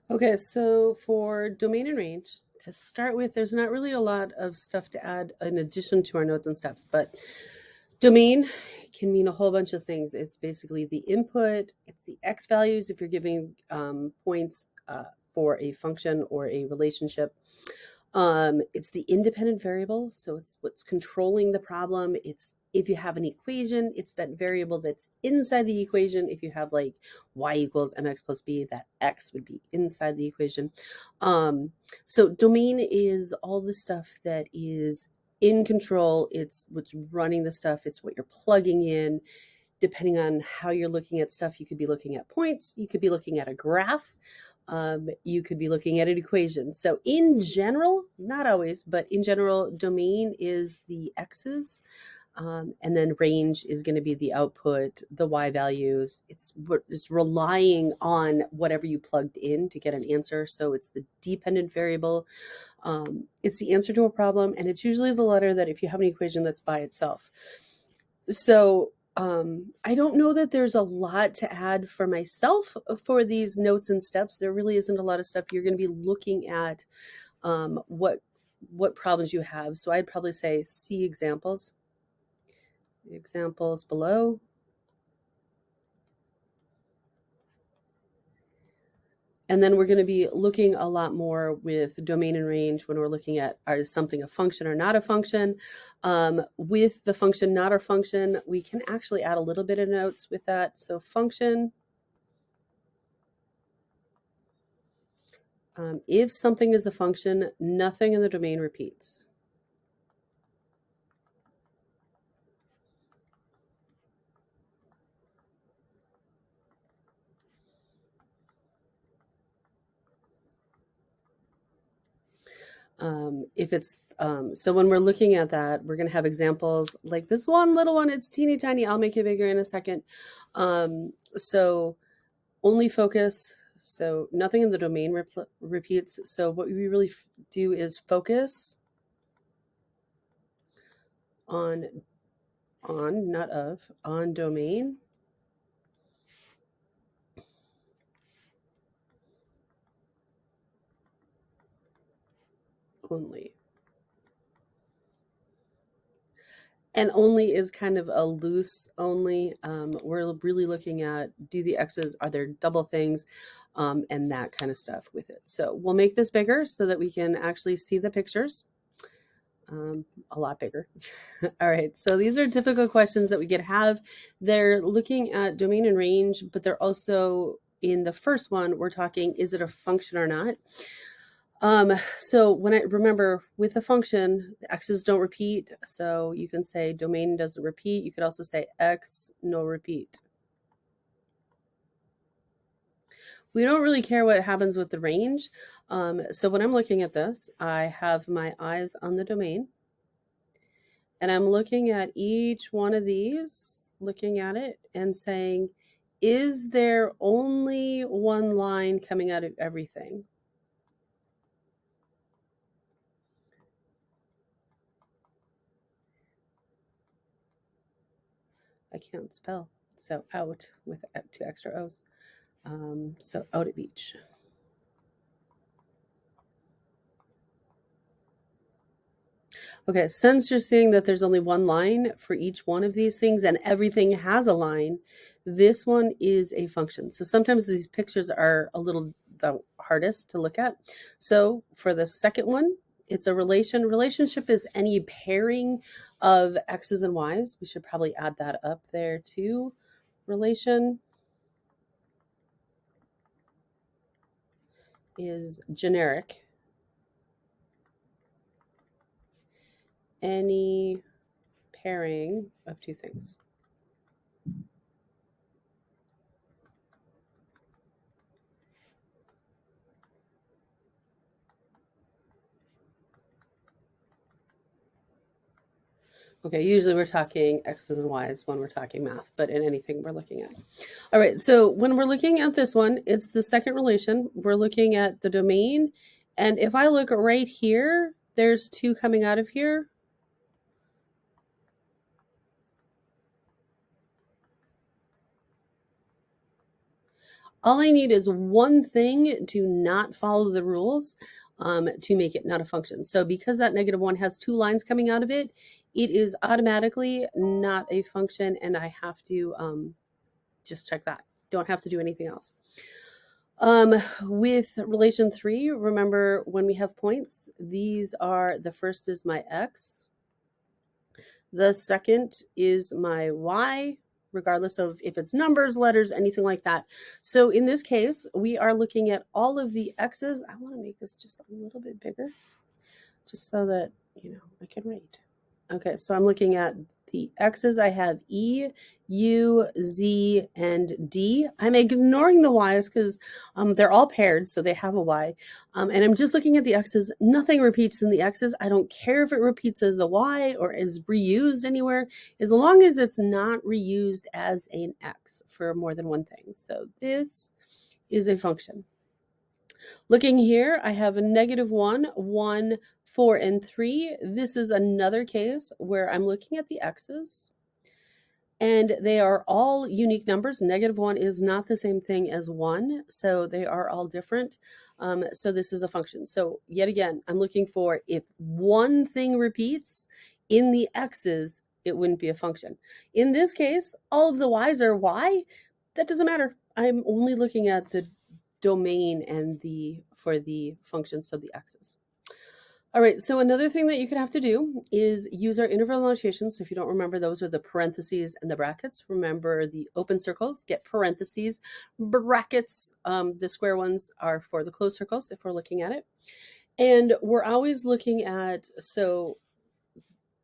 Okay, so for domain and range, to start with, there's not really a lot of stuff to add in addition to our nodes and steps, but domain can mean a whole bunch of things. It's basically the input, it's the X values if you're giving points for a function or a relationship. It's the independent variable, so it's what's controlling the problem. It's if you have an equation, it's that variable that's inside the equation. If you have like y equals mx plus b, that x would be inside the equation. Um, so domain is all the stuff that is in control. It's what's running the stuff. It's what you're plugging in. Depending on how you're looking at stuff, you could be looking at points, you could be looking at a graph, you could be looking at an equation. So in general, not always, but in general, domain is the x's, and then range is going to be the output, the y values. It's just relying on whatever you plugged in to get an answer. So it's the dependent variable. It's the answer to a problem, and it's usually the letter that if you have an equation that's by itself. So I don't know that there's a lot to add for myself for these notes and steps. There really isn't a lot of stuff. You're going to be looking at what problems you have. So I'd probably say see examples below. And then we're going to be looking a lot more with domain and range when we're looking at is something a function or not a function. With the function, not a function, we can actually add a little bit of notes with that. So function, if something is a function, nothing in the domain repeats. If it's so when we're looking at that, we're going to have examples like this one little one. It's teeny tiny. I'll make it bigger in a second. So only focus. So nothing in the domain repeats. So what we really do is focus on not of, on domain only. And only is kind of a loose only. We're really looking at, do the X's, are there double things, and that kind of stuff with it. So we'll make this bigger so that we can actually see the pictures. A lot bigger. All right, so these are typical questions that we could have. They're looking at domain and range, but they're also, in the first one, we're talking, is it a function or not? So when I remember with the function, the x's don't repeat. So you can say domain doesn't repeat. You could also say x no repeat. We don't really care what happens with the range. So when I'm looking at this, I have my eyes on the domain and I'm looking at each one of these, looking at it and saying, is there only one line coming out of everything? I can't spell. So out with two extra O's. So out at beach. Okay, since you're seeing that there's only one line for each one of these things and everything has a line, this one is a function. So sometimes these pictures are a little the hardest to look at. So for the second one, it's a relation. Relationship is any pairing of X's and Y's. We should probably add that up there too. Relation is generic. Any pairing of two things. Okay, usually we're talking X's and Y's when we're talking math, but in anything we're looking at. All right, so when we're looking at this one, it's the second relation. We're looking at the domain. And if I look right here, there's two coming out of here. All I need is one thing to not follow the rules to make it not a function. So because that -1 has two lines coming out of it, it is automatically not a function, and I have to just check that. Don't have to do anything else. With relation 3, remember when we have points, these are, the first is my x, the second is my y, regardless of if it's numbers, letters, anything like that. So in this case, we are looking at all of the x's. I want to make this just a little bit bigger, just so that, I can read. Okay, so I'm looking at the x's. I have E, U, Z, and D. I'm ignoring the y's because they're all paired, so they have a y. And I'm just looking at the x's. Nothing repeats in the x's. I don't care if it repeats as a y or is reused anywhere, as long as it's not reused as an x for more than one thing. So this is a function. Looking here, I have a -1, 1, 4, and 3. This is another case where I'm looking at the x's, and they are all unique numbers. -1 is not the same thing as 1, so they are all different. So this is a function. So yet again, I'm looking for, if one thing repeats in the x's, it wouldn't be a function. In this case, all of the y's are y. That doesn't matter. I'm only looking at the domain and for the function, so the x's. All right, so another thing that you could have to do is use our interval notation. So if you don't remember, those are the parentheses and the brackets. Remember the open circles, get parentheses, brackets. The square ones are for the closed circles if we're looking at it. And we're always looking at, so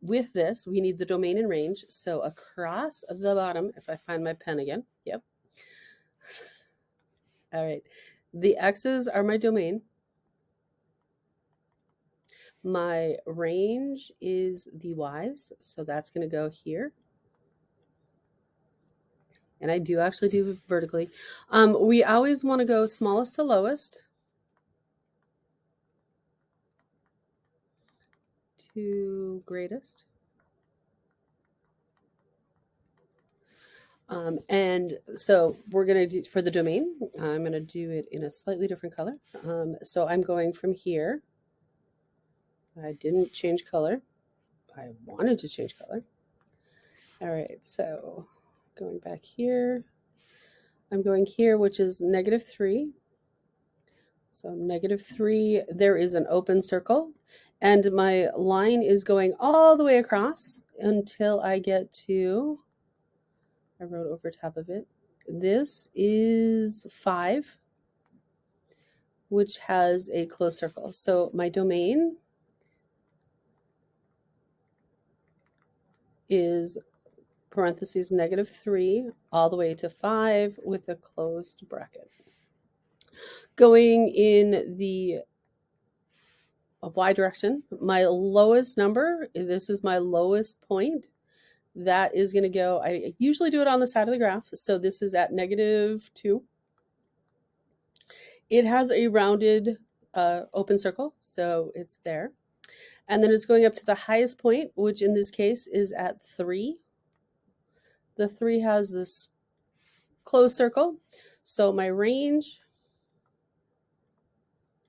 with this, we need the domain and range. So across the bottom, if I find my pen again, yep. All right, the x's are my domain. My range is the y's, so that's going to go here. And I do actually do vertically. We always want to go smallest to lowest to greatest. And so we're going to do, for the domain, I'm going to do it in a slightly different color. So I'm going from here. I didn't change color. I wanted to change color. All right, so going back here, I'm going here, which is -3. So -3, there is an open circle, and my line is going all the way across until I get to, I wrote over top of it, this is 5, which has a closed circle. So my domain is parentheses -3 all the way to 5 with a closed bracket. Going in the y direction, my lowest number, this is my lowest point, that is going to go, I usually do it on the side of the graph, so this is at -2. It has a rounded open circle, so it's there. And then it's going up to the highest point, which in this case is at 3. The 3 has this closed circle, so my range,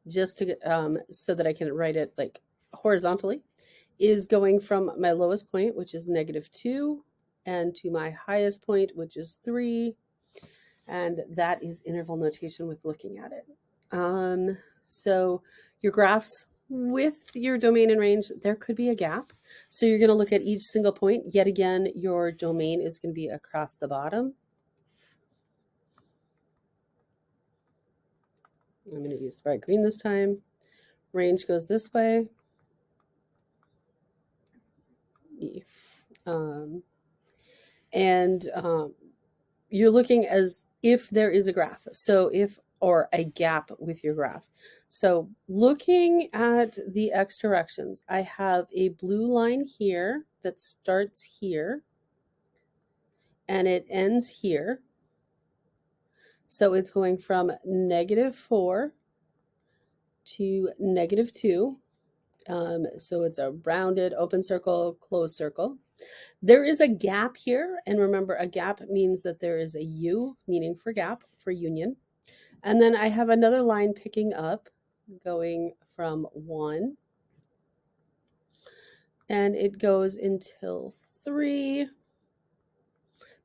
just to get, so that I can write it like horizontally, is going from my lowest point, which is -2, and to my highest point, which is 3. And that is interval notation with looking at it. So your graphs with your domain and range, there could be a gap. So you're going to look at each single point. Yet again, your domain is going to be across the bottom. I'm going to use bright green this time. Range goes this way. You're looking as if there is a graph. So or a gap with your graph. So looking at the x directions, I have a blue line here that starts here and it ends here. So it's going from -4 to -2. So it's a rounded open circle, closed circle. There is a gap here, and remember, a gap means that there is a U, meaning for gap, for union. And then I have another line picking up, going from 1, and it goes until 3.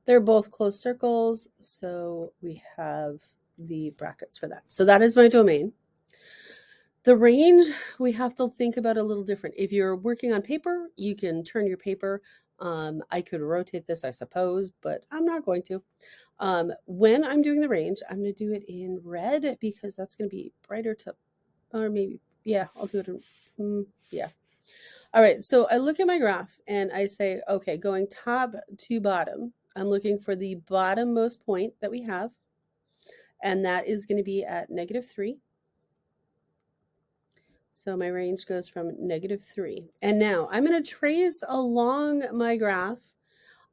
They're both closed circles, so we have the brackets for that. So that is my domain. The range, we have to think about a little different. If you're working on paper, you can turn your paper. I could rotate this, I suppose, but I'm not going to. When I'm doing the range, I'm going to do it in red because that's going to be brighter to, or maybe, yeah, I'll do it in, yeah. All right, so I look at my graph and I say, okay, going top to bottom, I'm looking for the bottommost point that we have, and that is going to be at -3. So my range goes from -3. And now I'm going to trace along my graph.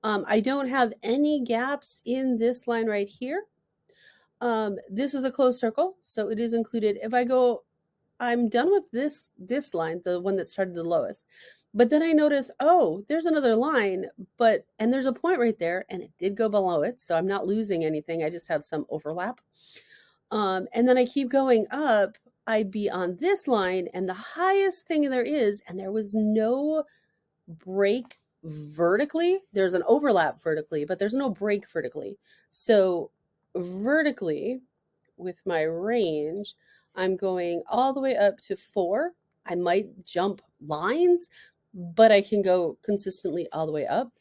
I don't have any gaps in this line right here. This is a closed circle, so it is included. If I go, I'm done with this line, the one that started the lowest. But then I notice, oh, there's another line, and there's a point right there, and it did go below it, so I'm not losing anything. I just have some overlap. And then I keep going up. I'd be on this line, and the highest thing there is, and there was no break vertically. There's an overlap vertically, but there's no break vertically. So vertically, with my range, I'm going all the way up to 4. I might jump lines, but I can go consistently all the way up.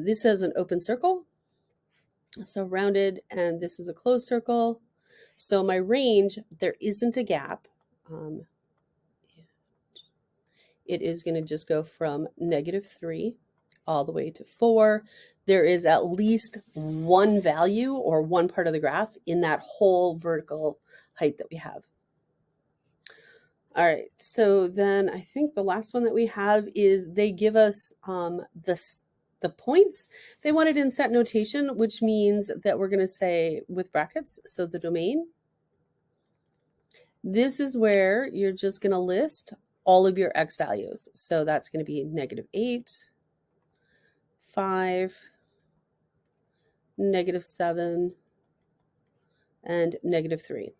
This is an open circle, so rounded, and this is a closed circle. So my range, there isn't a gap. It is going to just go from -3 all the way to 4. There is at least one value or one part of the graph in that whole vertical height that we have. All right, so then I think the last one that we have is they give us the points. They want it in set notation, which means that we're going to say with brackets, so the domain. This is where you're just going to list all of your x values. So that's going to be -8, 5, -7, and -3.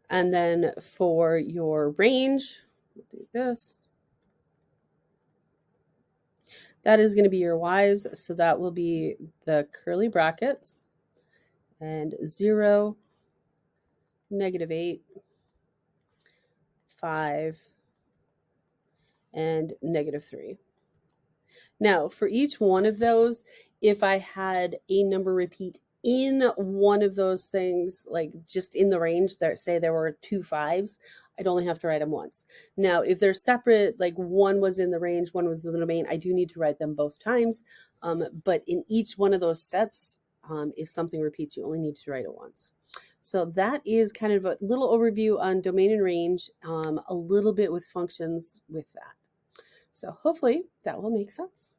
And then for your range, we'll do this. That is going to be your y's. So that will be the curly brackets and 0, -8, 5, and -3. Now, for each one of those, if I had a number repeat in one of those things, like just in the range, that say there were 2 5s, I'd only have to write them once. Now, if they're separate, like one was in the range, one was in the domain, I do need to write them both times. But in each one of those sets, if something repeats, you only need to write it once. So that is kind of a little overview on domain and range, a little bit with functions with that. So hopefully that will make sense.